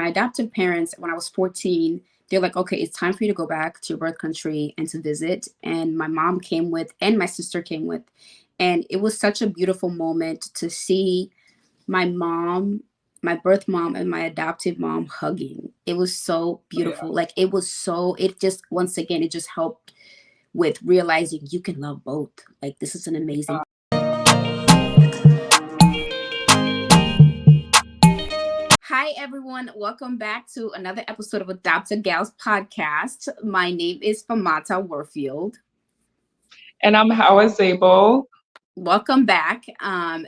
my adoptive parents, when I was 14, they're like, okay, it's time for you to go back to your birth country and to visit. And my mom came with, and my sister came with. And it was such a beautiful moment to see my mom, my birth mom, and my adoptive mom hugging. It was so Oh, yeah. beautiful. Like, it was so, it just, once again, it just helped with realizing you can love both. Like, this is an amazing. Hi, everyone. Welcome back to another episode of Adopted Gals podcast. My name is Famata Warfield. And I'm Hawa Zabel. Welcome back.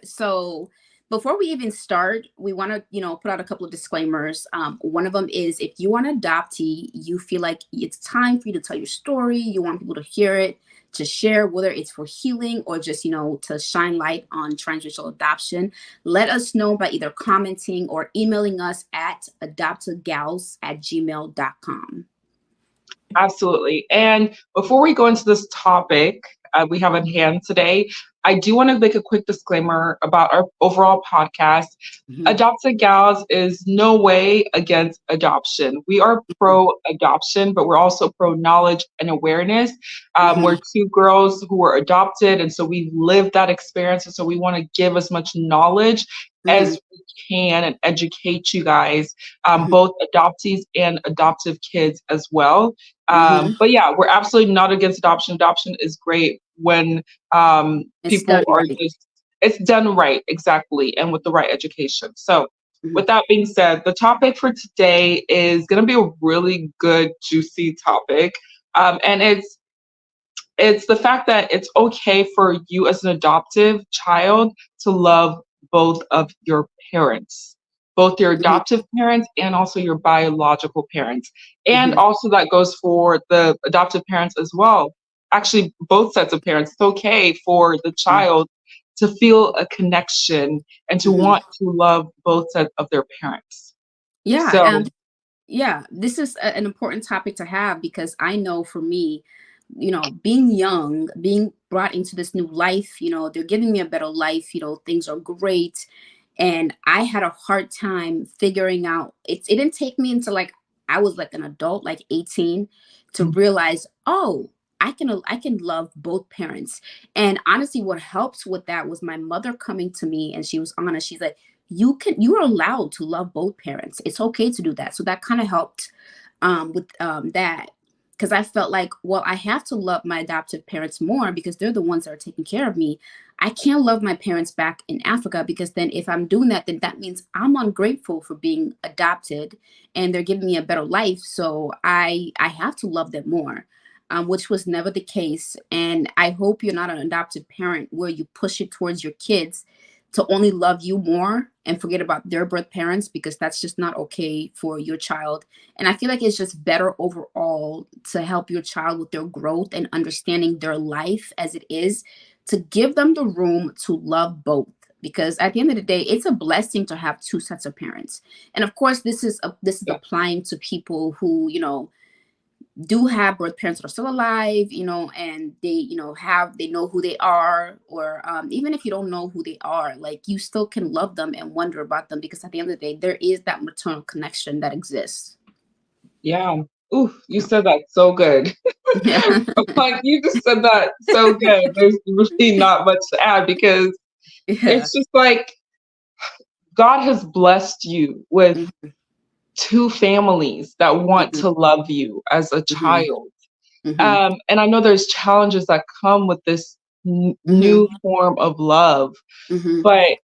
So before we even start, we want to, put out a couple of disclaimers. One of them is if you are an adoptee, you feel like it's time for you to tell your story, you want people to hear it, to share, whether it's for healing or just, to shine light on transracial adoption, let us know by either commenting or emailing us at adoptedgals@gmail.com. Absolutely. And before we go into this topic we have in hand today, I do want to make a quick disclaimer about our overall podcast. Mhm. Adopted Gals is no way against adoption. We are pro adoption, but we're also pro knowledge and awareness. We're Mhm. two girls who were adopted, and so we've lived that experience. And so we want to give as much knowledge Mhm. as we can and educate you guys, Mhm. both adoptees and adoptive kids as well. Mhm. But yeah, we're absolutely not against adoption. Adoption is great when It's done people are right. just, it's done right, exactly, and with the right education. So, Mhm. with that being said, the topic for today is going to be a really good, juicy topic, and it's the fact that it's okay for you as an adoptive child to love both of your parents, both your Mhm. adoptive parents and also your biological parents. And Mhm. also that goes for the adoptive parents as well. Actually, both sets of parents. It's okay for the Mhm. child to feel a connection and to Mhm. want to love both sets of their parents. Yeah, So, yeah, this is an important topic to have because I know for me, being young, being brought into this new life, they're giving me a better life, things are great. And I had a hard time figuring out it didn't take me until like I was like an adult, like 18, to realize, oh, I can love both parents. And honestly, what helps with that was my mother coming to me and she was honest. She's like, you are allowed to love both parents. It's okay to do that. So that kind of helped with that, because I felt like, well, I have to love my adoptive parents more because they're the ones that are taking care of me. I can't love my parents back in Africa because then if I'm doing that, then that means I'm ungrateful for being adopted and they're giving me a better life. So I have to love them more. Which was never the case. And I hope you're not an adoptive parent where you push it towards your kids to only love you more and forget about their birth parents, because that's just not okay for your child. And I feel like it's just better overall to help your child with their growth and understanding their life as it is, to give them the room to love both. Because at the end of the day, it's a blessing to have two sets of parents. And of course, this is yeah. applying to people who, do have birth parents that are still alive, and they, they know who they are, or even if you don't know who they are, like you still can love them and wonder about them because at the end of the day, there is that maternal connection that exists. Yeah. Ooh, you said that so good. Yeah. Like you just said that so good. There's really not much to add because Yeah. it's just like God has blessed you with Mhm. two families that want Mhm. to love you as a Mhm. child. Mhm. And I know there's challenges that come with this Mhm. new form of love, Mhm. but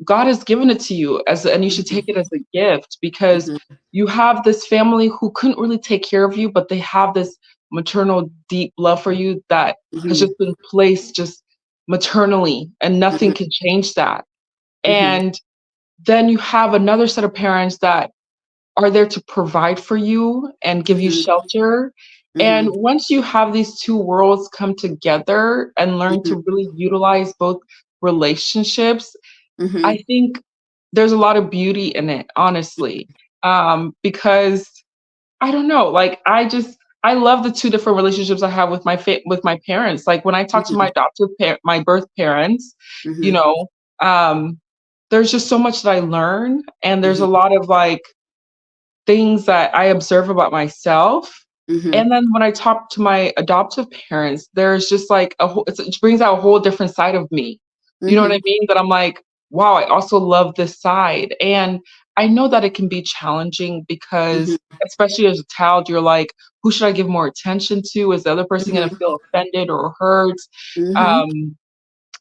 God has given it to you and you should Mhm. take it as a gift because Mhm. you have this family who couldn't really take care of you, but they have this maternal deep love for you that has Mhm. just been placed just maternally, and nothing Mhm. can change that. Mhm. And then you have another set of parents that are there to provide for you and give you Mhm. shelter. And Mhm. once you have these two worlds come together and learn Mhm. to really utilize both relationships, I Mhm. think there's a lot of beauty in it, honestly. Because I don't know, like I love the two different relationships I have with with my parents. Like when I talk to my Mhm. my birth parents, you Mhm. know, um, there's just so much that I learn, and there's a Mhm. lot of like things that I observe about myself. Mhm. And then when I talk to my adoptive parents, there's just like it brings out a whole different side of me. You know what I Mhm. mean? That I'm like, wow, I also love this side. And I know that it can be challenging because, Mhm. especially as a child, you're like, who should I give more attention to? Is the other person going to Mhm. feel offended or hurt? Mhm. Um,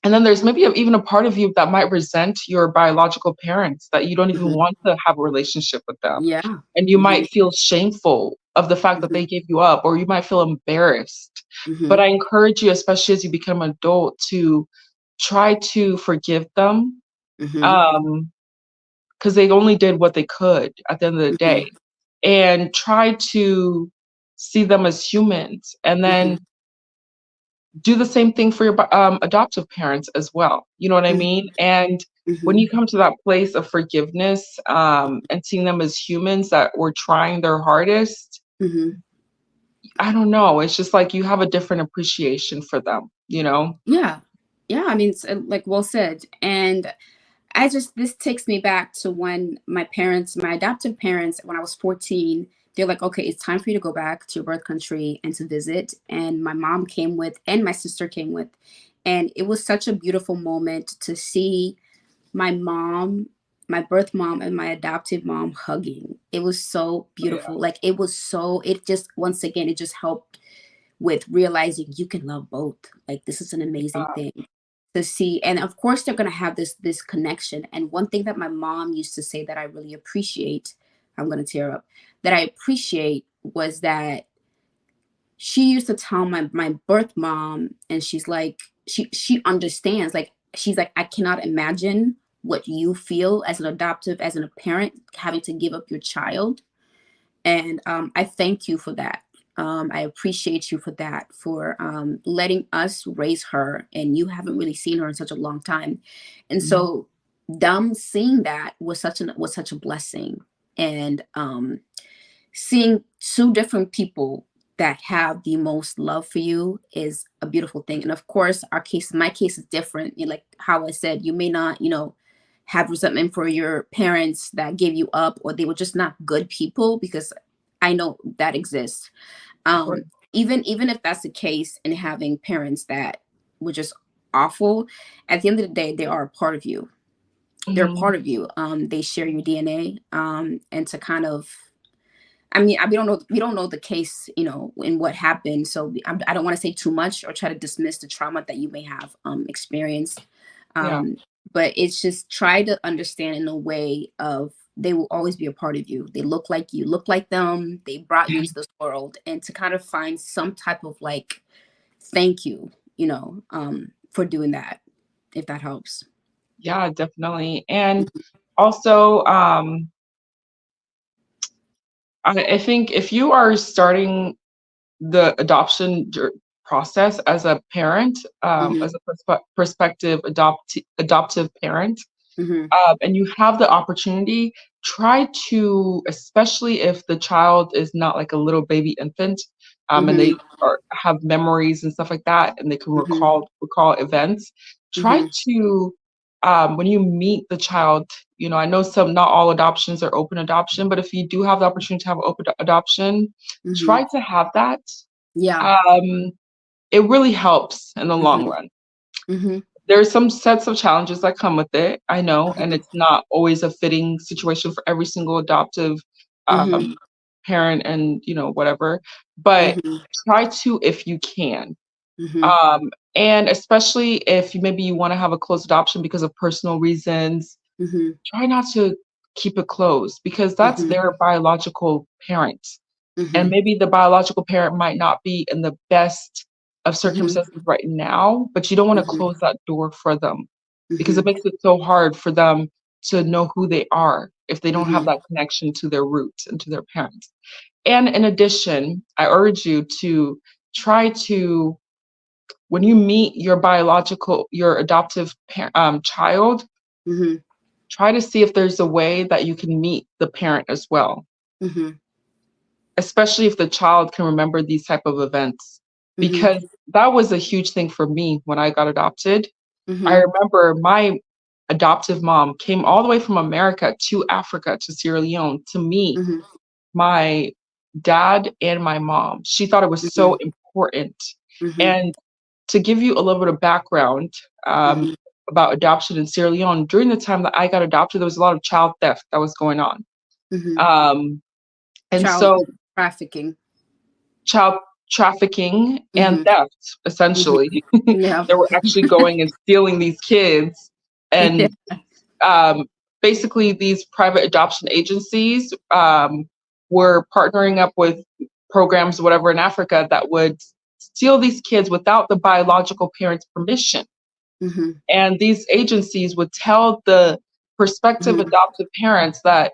and then there's maybe even a part of you that might resent your biological parents, that you don't even Mhm. want to have a relationship with them. Yeah. And you Mhm. might feel shameful of the fact that Mhm. they gave you up, or you might feel embarrassed. But Mhm. I encourage you, especially as you become an adult, to try to forgive them, Mhm. um, because they only did what they could at the end of the day. Mhm. And try to see them as humans, and then Mhm. do the same thing for your adoptive parents as well. You know what I Mhm. mean? And when Mhm. you come to that place of forgiveness, and seeing them as humans that were trying their hardest, Mhm. I don't know. It's just like you have a different appreciation for them, you know? Yeah. Yeah, I mean, it's, like well said. And I just this takes me back to when my parents, my adoptive parents, when I was 14, they're like, okay, it's time for you to go back to your birth country and to visit. And my mom came with, and my sister came with. And it was such a beautiful moment to see my mom, my birth mom, and my adoptive mom hugging. It was so Yeah. beautiful. Like it was so, it just, once again, it just helped with realizing you can love both. Like this is an amazing thing to see. And of course they're going to have this connection. And one thing that my mom used to say that I really appreciate, I'm going to tear up, that I appreciate was that she used to tell my birth mom, and she's like, she understands, like she's like, I cannot imagine what you feel as an adoptive, as a parent, having to give up your child. And I thank you for that. I appreciate you for that, for letting us raise her, and you haven't really seen her in such a long time. And Mhm. so them seeing that was such a blessing. And seeing two different people that have the most love for you is a beautiful thing. And of course, my case is different. Like how I said, you may not, have resentment for your parents that gave you up, or they were just not good people, because I know that exists. Of course. Um, even if that's the case, and having parents that were just awful, at the end of the day, they are a part of you. They're a Mhm. part of you. They share your DNA. And to kind of, I mean, we don't know the case, in what happened. So I don't want to say too much or try to dismiss the trauma that you may have experienced. Yeah. Um, but it's just try to understand in a way of, they will always be a part of you. They look like you, look like them. They brought you into this world, and to kind of find some type of like thank you, for doing that, if that helps. Yeah, definitely. And also, I think if you are starting the process as a parent, Hmm. as a prospective adoptive parent, Hmm. and you have the opportunity, try to, especially if the child is not like a little baby infant, and they Hmm. have memories and stuff like that, and they can Hmm. recall events. Try Hmm. to, when you meet the child, I know not all adoptions are open adoption, but if you do have the opportunity to have open adoption, Hmm. try to have that. Yeah. Um, it really helps in the long Hmm. run. Hmm. There's some sets of challenges that come with it, I know, and it's not always a fitting situation for every single adoptive, Hmm. um, parent and, whatever, but Hmm. try to if you can. Hmm. And especially if maybe you wanna have a closed adoption because of personal reasons, Hmm. try not to keep it closed because that's Hmm. their biological parent. And Hmm. maybe the biological parent might not be in the best of Hmm. circumstances right now, but you don't wanna Hmm. close that door for them because it Hmm. makes it so hard for them to know who they are if they don't have Hmm. that connection to their roots and to their parents. And in addition, I urge you to try to, when you meet your adoptive child, Hmm. try to see if there's a way that you can meet the parent as well, Hmm. especially if the child can remember these type of events, Hmm. because that was a huge thing for me when I got adopted. I Hmm. remember my adoptive mom came all the way from America to Africa to Sierra Leone to me, Hmm. my dad and my mom. She thought it was so Mhm. important. Mhm. And to give you a little bit of background Mhm. about adoption in Sierra Leone, during the time that I got adopted, there was a lot of child theft that was going on. Mhm. Um, and Child so trafficking. child trafficking and Mhm. theft, Mhm. essentially. Yeah. They were actually going and stealing these kids. And um, basically, these private adoption agencies were partnering up with programs, whatever, in Africa that would steal these kids without the biological parents' permission. Mhm. And these agencies would tell the prospective Mhm. adoptive parents that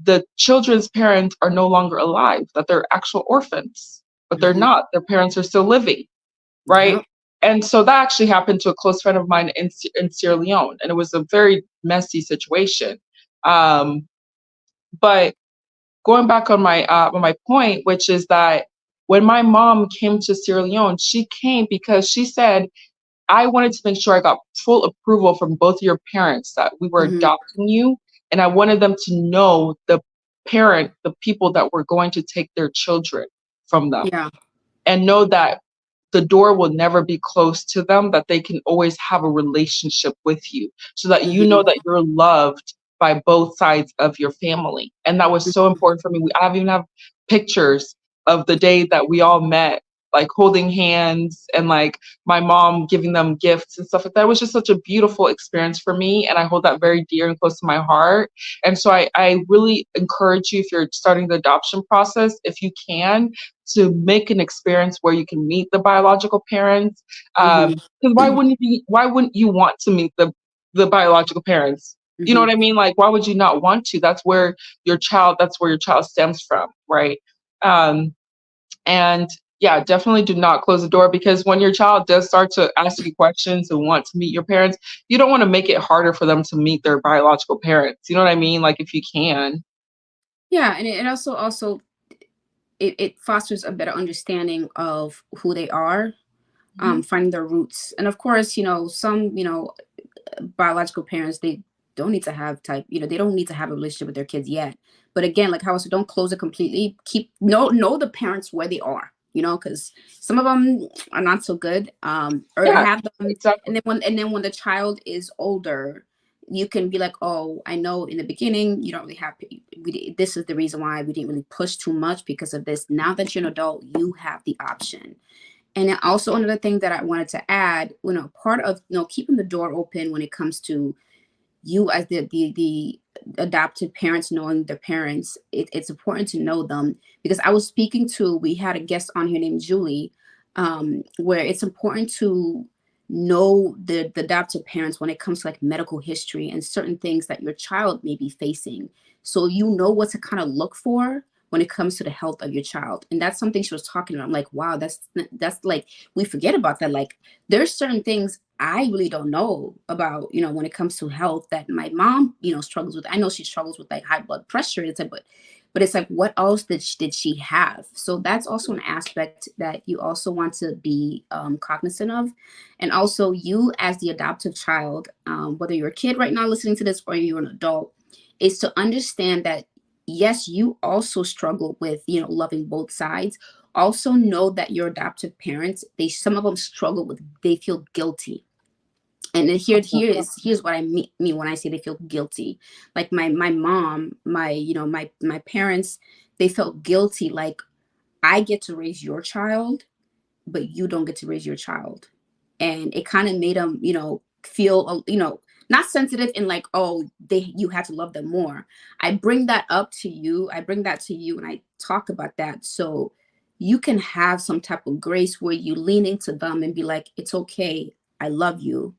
the children's parents are no longer alive, that they're actual orphans, but they're Mhm. not. Their parents are still living, right? Yep. And so that actually happened to a close friend of mine in Sierra Leone, and it was a very messy situation. Um, but going back on my point, which is that when my mom came to Sierra Leone, she came because she said, I wanted to make sure I got full approval from both your parents that we were Mhm. adopting you. And I wanted them to know the people that were going to take their children from them Yeah. and know that the door will never be closed to them, that they can always have a relationship with you so that you know Mhm. that you're loved by both sides of your family. And that was so important for me. I even have pictures of the day that we all met, like holding hands and like my mom giving them gifts and stuff like that. It was just such a beautiful experience for me. And I hold that very dear and close to my heart. And so I really encourage you, if you're starting the adoption process, if you can, to make an experience where you can meet the biological parents. Mhm. Because why wouldn't you want to meet the biological parents? You know what Mhm. I mean? Like, why would you not want to? That's where your child stems from, right? Um, and yeah, definitely do not close the door, because when your child does start to ask you questions and want to meet your parents, you don't want to make it harder for them to meet their biological parents. You know what I mean? Like, if you can. Yeah, and it also it fosters a better understanding of who they are, Mhm. finding their roots. And of course, some, biological parents, they don't need to have they don't need to have a relationship with their kids yet. But again, like how I said, don't close it completely. Keep know the parents where they are, because some of them are not so good, or Yeah, have them. exactly. And then when the child is older, you can be like, oh, I know in the beginning you don't really have, this is the reason why we didn't really push too much because of this. Now that you're an adult, you have the option. And then also another thing that I wanted to add, part of keeping the door open when it comes to you as the adopted parents, knowing their parents, it's important to know them. Because we had a guest on here named Julie, where it's important to know the adopted parents when it comes to like medical history and certain things that your child may be facing, so you know what to kind of look for when it comes to the health of your child. And that's something she was talking about. I'm like, wow, that's like, we forget about that. Like, there's certain things I really don't know about, when it comes to health, that my mom, struggles with. I know she struggles with like high blood pressure. It's like, but it's like, what else did she have? So that's also an aspect that you also want to be cognizant of. And also, you as the adoptive child, whether you're a kid right now listening to this or you're an adult, is to understand that yes, you also struggle with, loving both sides. Also know that your adoptive parents, some of them struggle with, they feel guilty. And then here's what I mean when I say they feel guilty. Like my mom, my parents, they felt guilty. Like, I get to raise your child, but you don't get to raise your child. And it kind of made them, feel, not sensitive and like, oh, you have to love them more. I bring that to you and I talk about that, so you can have some type of grace where you lean into them and be like, it's okay, I love you.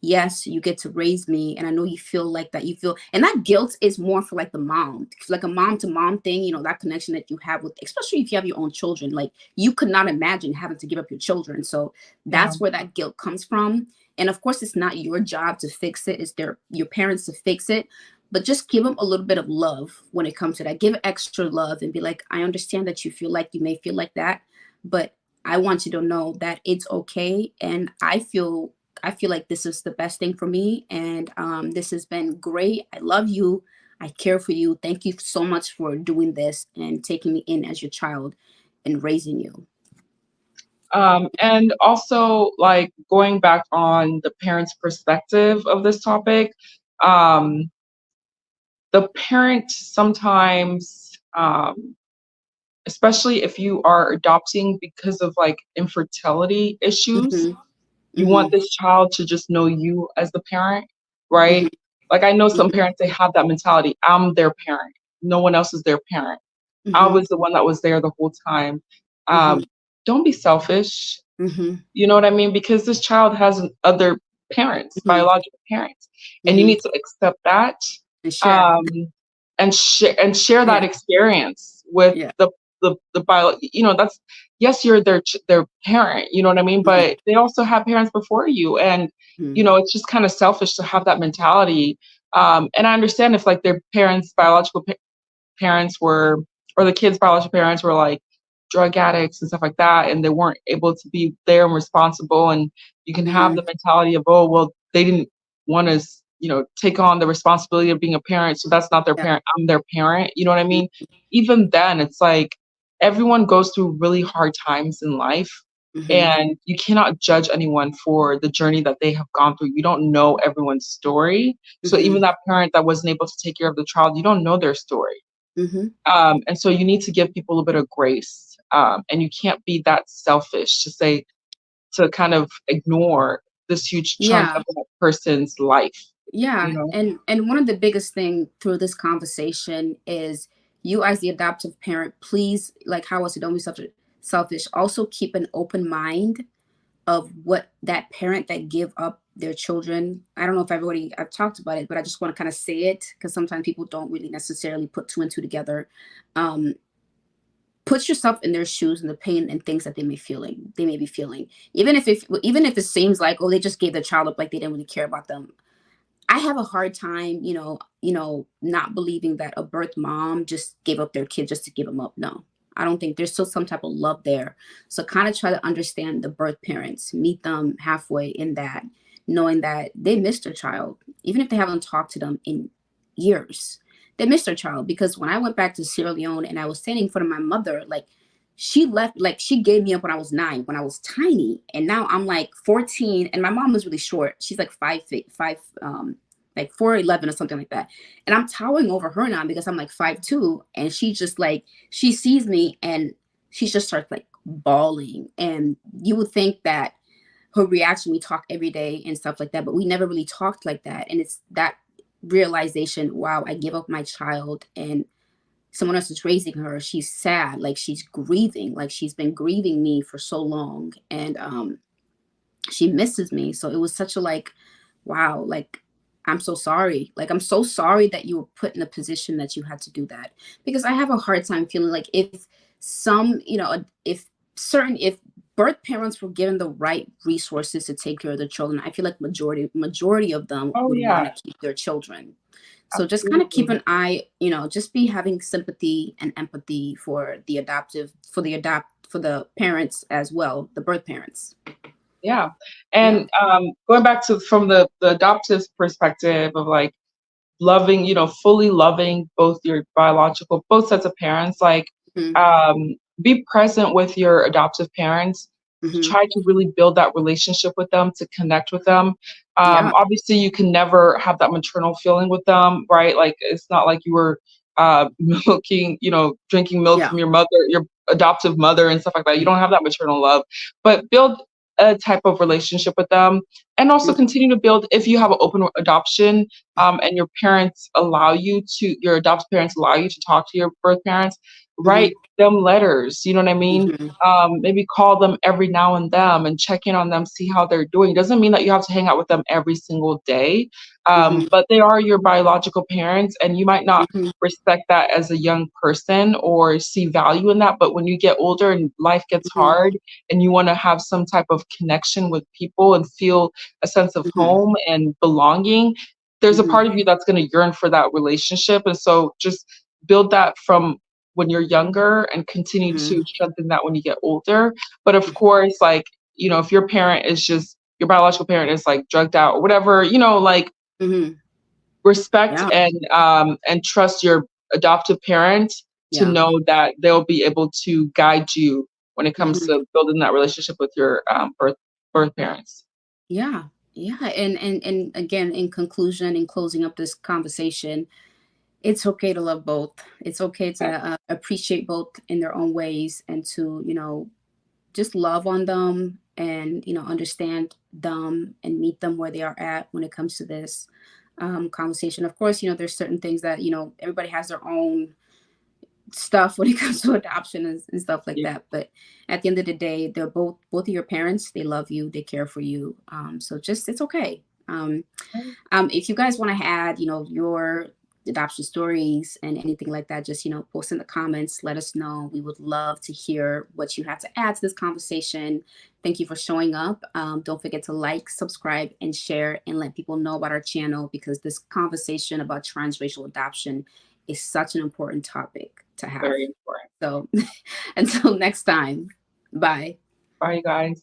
Yes, you get to raise me, and I know you feel like that. You feel, and that guilt is more for like the mom, like a mom to mom thing, that connection that you have with, especially if you have your own children. Like, you could not imagine having to give up your children. So Yeah. that's where that guilt comes from. And of course, it's not your job to fix it, it's your parents to fix it. But just give them a little bit of love when it comes to that. Give extra love and be like, I understand that you may feel like that, but I want you to know that it's okay. And I feel like this is the best thing for me. And this has been great. I love you. I care for you. Thank you so much for doing this and taking me in as your child and raising you. And also, like going back on the parent's perspective of this topic, um, the parent sometimes, especially if you are adopting because of like infertility issues, Mhm. you want Mhm. this child to just know you as the parent, right? Mhm. Like I know some Mhm. parents, they have that mentality. I'm their parent. No one else is their parent. I Mhm. was the one that was there the whole time. Mhm. Don't be selfish. Mhm. You know what I mean? Because this child has other parents, Mhm. biological parents, and you Mhm. need to accept that, And share. um, and share that Yeah. experience with Yeah. the bio. You know, that's yes, you're their parent. You know what I mean? Mhm. But they also have parents before you, and you Mhm. know, it's just kind of selfish to have that mentality. And I understand if like their parents, biological parents were, or the kids' biological parents were like drug addicts and stuff like that, and they weren't able to be there and responsible. And you can have the Mhm. mentality of, oh, well, they didn't want to, you know, take on the responsibility of being a parent, so that's not their Yeah. parent. I'm their parent. You know what I Mhm. mean? Even then, it's like everyone goes through really hard times in life. Mhm. And you cannot judge anyone for the journey that they have gone through. You don't know everyone's story. So even Mhm. that parent that wasn't able to take care of the child, you don't know their story. Mhm. And so you need to give people a bit of grace. And you can't be that selfish to say, to kind of ignore this huge chunk Yeah. of that person's life, you Yeah. know? And one of the biggest thing through this conversation is you as the adoptive parent, please, like how I said, don't be selfish. Also keep an open mind of what that parent that give up their children. I don't know if everybody I've talked about it, but I just want to kind of say it because sometimes people don't really necessarily put two and two together. Um, put yourself in their shoes and the pain and things that they may be feeling. Even if it seems like, oh, they just gave their child up, like they didn't really care about them. I have a hard time, not believing that a birth mom just gave up their kid just to give them up. No, I don't think there's still some type of love there. So kind of try to understand the birth parents, meet them halfway in that, knowing that they missed their child, even if they haven't talked to them in years. They missed their child because when I went back to Sierra Leone and I was standing in front of my mother, like she left, like she gave me up when I was 9, when I was tiny, and now I'm like 14, and my mom was really short. She's like 5 feet, like 4'11" or something like that. And I'm towering over her now because I'm like 5'2", and she just like she sees me and she just starts like bawling. And you would think that her reaction, we talk every day and stuff like that, but we never really talked like that. And it's that realization, wow, I give up my child and someone else is raising her. She's sad, like she's grieving, like she's been grieving me for so long. And she misses me. So it was such a like, wow, like I'm so sorry. Like I'm so sorry that you were put in a position that you had to do that. Because I have a hard time feeling like if some, if birth parents were given the right resources to take care of their children, I feel like majority of them Oh would want yeah, to keep their children. So just kind of keep absolutely. an eye, just be having sympathy and empathy for for the parents as well, the birth parents. Yeah. Yeah. And going back to from the adoptive perspective of like loving, you know, fully loving both your biological, both sets of parents, like Mhm. be present with your adoptive parents. Mhm. Try to really build that relationship with them, to connect with them. Yeah. Obviously, you can never have that maternal feeling with them, right? Like it's not like you were milking, you know, drinking milk Yeah. from your mother, your adoptive mother, and stuff like that. You Mhm. don't have that maternal love, but build a type of relationship with them, and also Mhm. continue to build if you have an open adoption, and your parents allow you to, your adoptive parents allow you to talk to your birth parents, write Mhm. them letters. You know what I mean? Mhm. Maybe call them every now and then and check in on them, see how they're doing. Doesn't mean that you have to hang out with them every single day, Mhm. but they are your biological parents, and you might not Mhm. respect that as a young person or see value in that. But when you get older and life gets Mhm. hard and you want to have some type of connection with people and feel a sense of Mhm. home and belonging, there's a Mhm. part of you that's going to yearn for that relationship. And so just build that from when you're younger and continue to Mhm. strengthen that when you get older. But of course, like, you know, if your biological parent is like drugged out or whatever, you know, like Mhm. respect Yeah. and trust your adoptive parent to Yeah. know that they'll be able to guide you when it comes Mhm. to building that relationship with your birth parents. Yeah. Yeah. And again, in conclusion, in closing up this conversation, it's okay to love both. It's okay to Yeah, appreciate both in their own ways, and to, just love on them, and, understand them and meet them where they are at when it comes to this conversation. Of course, there's certain things that, everybody has their own stuff when it comes to adoption and stuff like yeah, that. But at the end of the day, they're both of your parents. They love you. They care for you. So just it's okay. If you guys want to add, your adoption stories and anything like that, just, post in the comments. Let us know. We would love to hear what you have to add to this conversation. Thank you for showing up. Don't forget to like, subscribe, and share, and let people know about our channel, because this conversation about transracial adoption is such an important topic to have. very important. So until next time, bye. Bye, you guys.